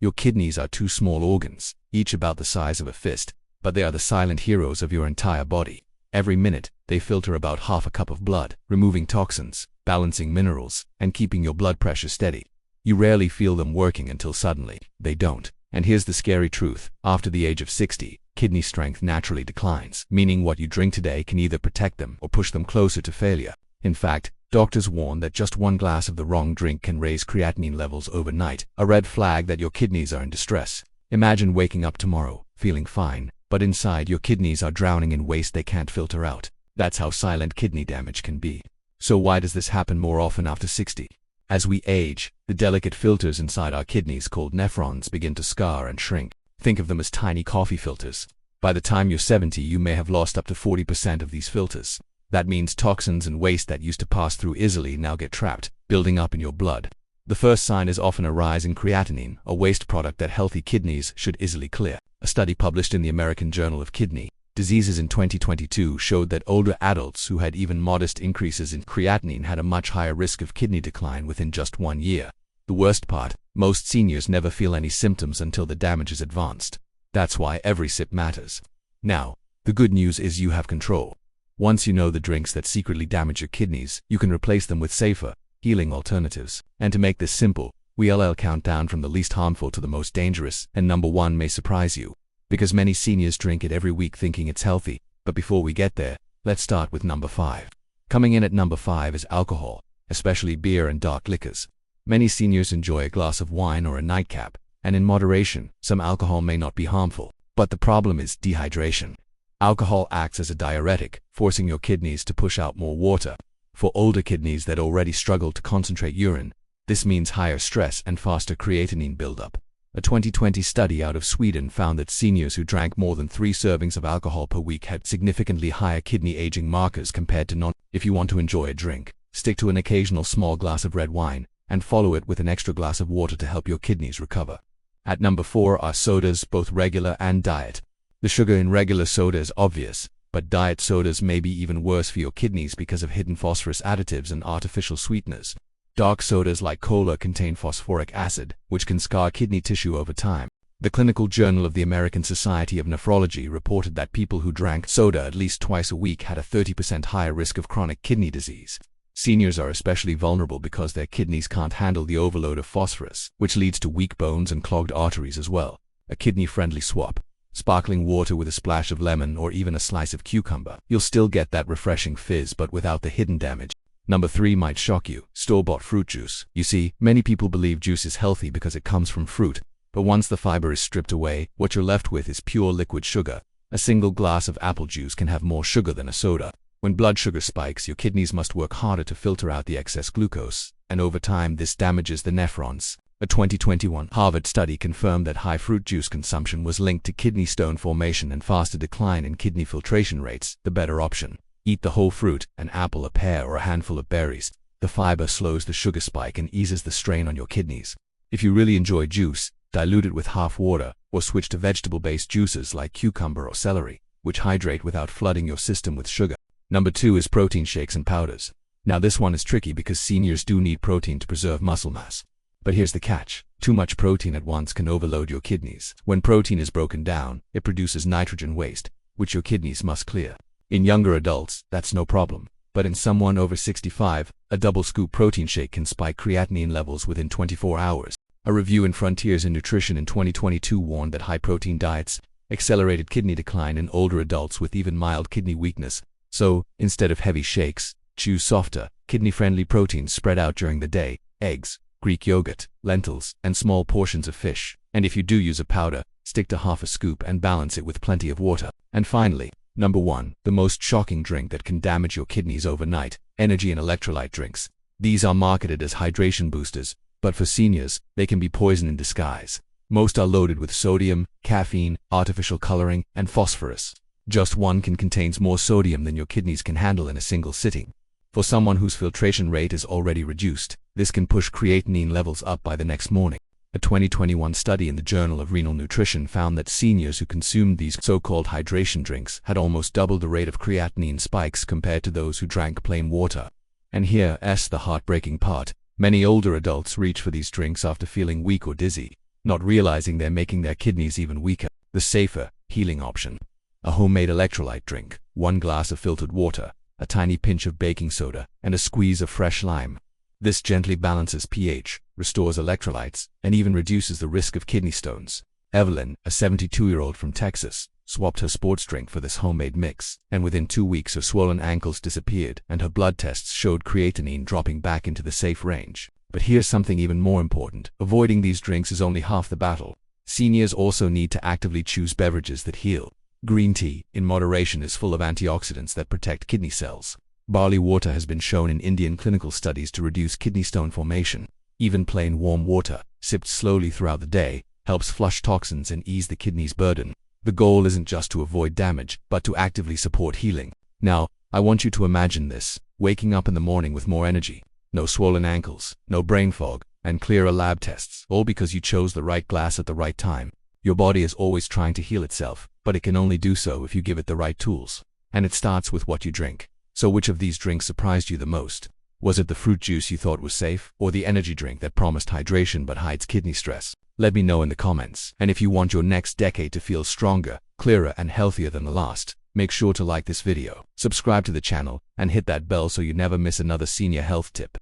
Your kidneys are two small organs, each about the size of a fist, but they are the silent heroes of your entire body. Every minute, they filter about half a cup of blood, removing toxins, balancing minerals, and keeping your blood pressure steady. You rarely feel them working until suddenly, they don't. And here's the scary truth: after the age of 60, kidney strength naturally declines, meaning what you drink today can either protect them or push them closer to failure. In fact, doctors warn that just one glass of the wrong drink can raise creatinine levels overnight, a red flag that your kidneys are in distress. Imagine waking up tomorrow, feeling fine, but inside your kidneys are drowning in waste they can't filter out. That's how silent kidney damage can be. So why does this happen more often after 60? As we age, the delicate filters inside our kidneys called nephrons begin to scar and shrink. Think of them as tiny coffee filters. By the time you're 70, you may have lost up to 40% of these filters. That means toxins and waste that used to pass through easily now get trapped, building up in your blood. The first sign is often a rise in creatinine, a waste product that healthy kidneys should easily clear. A study published in the American Journal of Kidney Diseases in 2022 showed that older adults who had even modest increases in creatinine had a much higher risk of kidney decline within just 1 year. The worst part, most seniors never feel any symptoms until the damage is advanced. That's why every sip matters. Now, the good news is you have control. Once you know the drinks that secretly damage your kidneys, you can replace them with safer, healing alternatives. And to make this simple, we'll count down from the least harmful to the most dangerous, and number 1 may surprise you, because many seniors drink it every week thinking it's healthy. But before we get there, let's start with number 5. Coming in at number 5 is alcohol, especially beer and dark liquors. Many seniors enjoy a glass of wine or a nightcap, and in moderation, some alcohol may not be harmful. But the problem is dehydration. Alcohol acts as a diuretic, forcing your kidneys to push out more water. For older kidneys that already struggle to concentrate urine, this means higher stress and faster creatinine buildup. A 2020 study out of Sweden found that seniors who drank more than 3 servings of alcohol per week had significantly higher kidney aging markers compared to non. If you want to enjoy a drink, stick to an occasional small glass of red wine, and follow it with an extra glass of water to help your kidneys recover. At number 4 are sodas, both regular and diet. The sugar in regular soda is obvious, but diet sodas may be even worse for your kidneys because of hidden phosphorus additives and artificial sweeteners. Dark sodas like cola contain phosphoric acid, which can scar kidney tissue over time. The Clinical Journal of the American Society of Nephrology reported that people who drank soda at least twice a week had a 30% higher risk of chronic kidney disease. Seniors are especially vulnerable because their kidneys can't handle the overload of phosphorus, which leads to weak bones and clogged arteries as well. A kidney-friendly swap: sparkling water with a splash of lemon or even a slice of cucumber. You'll still get that refreshing fizz but without the hidden damage. Number 3 might shock you: store-bought fruit juice. You see, many people believe juice is healthy because it comes from fruit, but once the fiber is stripped away, what you're left with is pure liquid sugar. A single glass of apple juice can have more sugar than a soda. When blood sugar spikes, your kidneys must work harder to filter out the excess glucose, and over time this damages the nephrons. A 2021 Harvard study confirmed that high fruit juice consumption was linked to kidney stone formation and faster decline in kidney filtration rates. The better option: eat the whole fruit, an apple, a pear, or a handful of berries. The fiber slows the sugar spike and eases the strain on your kidneys. If you really enjoy juice, dilute it with half water, or switch to vegetable-based juices like cucumber or celery, which hydrate without flooding your system with sugar. Number 2 is protein shakes and powders. Now this one is tricky because seniors do need protein to preserve muscle mass. But here's the catch: too much protein at once can overload your kidneys. When protein is broken down, it produces nitrogen waste, which your kidneys must clear. In younger adults, that's no problem. But in someone over 65, a double scoop protein shake can spike creatinine levels within 24 hours. A review in Frontiers in Nutrition in 2022 warned that high-protein diets accelerated kidney decline in older adults with even mild kidney weakness. So, instead of heavy shakes, choose softer, kidney-friendly proteins spread out during the day: eggs, Greek yogurt, lentils, and small portions of fish. And if you do use a powder, stick to half a scoop and balance it with plenty of water. And finally, number 1, the most shocking drink that can damage your kidneys overnight: energy and electrolyte drinks. These are marketed as hydration boosters, but for seniors, they can be poison in disguise. Most are loaded with sodium, caffeine, artificial coloring, and phosphorus. Just one can contain more sodium than your kidneys can handle in a single sitting. For someone whose filtration rate is already reduced, this can push creatinine levels up by the next morning. A 2021 study in the Journal of Renal Nutrition found that seniors who consumed these so-called hydration drinks had almost double the rate of creatinine spikes compared to those who drank plain water. And here's the heartbreaking part: many older adults reach for these drinks after feeling weak or dizzy. not realizing they're making their kidneys even weaker. The safer, healing option. A homemade electrolyte drink, 1 glass of filtered water, a tiny pinch of baking soda, and a squeeze of fresh lime. This gently balances pH, restores electrolytes, and even reduces the risk of kidney stones. Evelyn, a 72-year-old from Texas, swapped her sports drink for this homemade mix, and within 2 weeks her swollen ankles disappeared and her blood tests showed creatinine dropping back into the safe range. But here's something even more important. Avoiding these drinks is only half the battle. Seniors also need to actively choose beverages that heal. Green tea, in moderation, is full of antioxidants that protect kidney cells. Barley water has been shown in Indian clinical studies to reduce kidney stone formation. Even plain warm water, sipped slowly throughout the day, helps flush toxins and ease the kidney's burden. The goal isn't just to avoid damage, but to actively support healing. Now, I want you to imagine this: waking up in the morning with more energy, no swollen ankles, no brain fog, and clearer lab tests, all because you chose the right glass at the right time. Your body is always trying to heal itself, but it can only do so if you give it the right tools. And it starts with what you drink. So which of these drinks surprised you the most? Was it the fruit juice you thought was safe, or the energy drink that promised hydration but hides kidney stress? Let me know in the comments. And if you want your next decade to feel stronger, clearer, and healthier than the last, make sure to like this video, subscribe to the channel, and hit that bell so you never miss another senior health tip.